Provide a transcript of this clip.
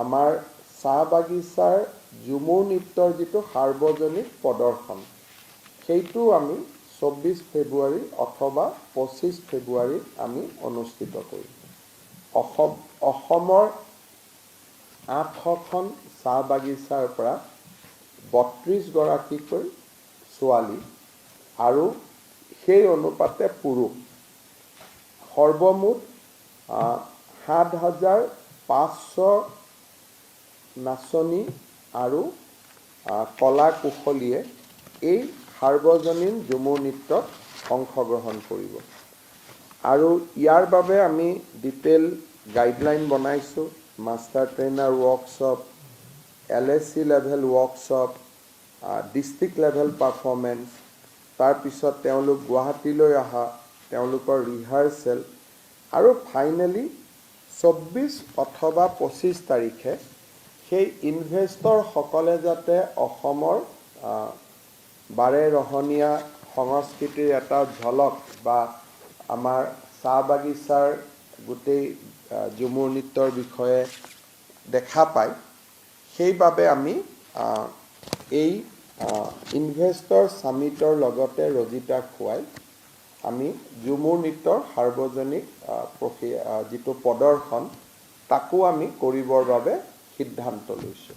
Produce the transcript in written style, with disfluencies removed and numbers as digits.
আমাৰ চাহ বাগিচাৰ ঝুমুৰ নৃত্যৰ যিটো সাৰ্বজনিক প্ৰদৰ্শন সেইটো আমি 24 ফেব্ৰুৱাৰী অথবা 25 ফেব্ৰুৱাৰীত আমি অনুষ্ঠিত কৰিম। অসমৰ 800খন চাহ বাগিচাৰ পৰা 32 গৰাকীকৈ ছোৱালী আৰু সেই অনুপাতে পুৰুষ সৰ্বমুঠ 7,500 নাচনী আৰু কলা কুশলীয়ে এই সাৰ্বজনীন ঝুমুৰ নৃত্যত অংশগ্ৰহণ কৰিব। আৰু ইয়াৰ বাবে আমি ডিটেইল গাইডলাইন বনাইছোঁ। Master trainer workshop, LAC level workshop, district level performance, তাৰপিছত তেওঁলোক গুৱাহাটীলৈ অহা, তেওঁলোকৰ ৰিহাৰ্চেল আৰু ফাইনেলি 24 অথবা 25 তাৰিখে সেই ইনভেষ্টৰসকলে যাতে অসমৰ বাৰে ৰহণীয়া সংস্কৃতিৰ এটা ঝলক বা আমাৰ চাহ বাগিচাৰ গোটেই ঝুমুৰ নৃত্যৰ বিষয়ে দেখা পায়, সেইবাবে আমি এই ইনভেষ্টৰ সামিটৰ লগতে ৰজিতা খুৱাই আমি ঝুমুৰ নৃত্যৰ সাৰ্বজনিক যিটো প্ৰদৰ্শন তাকো আমি কৰিবৰ বাবে সিদ্ধান্ত লৈছোঁ।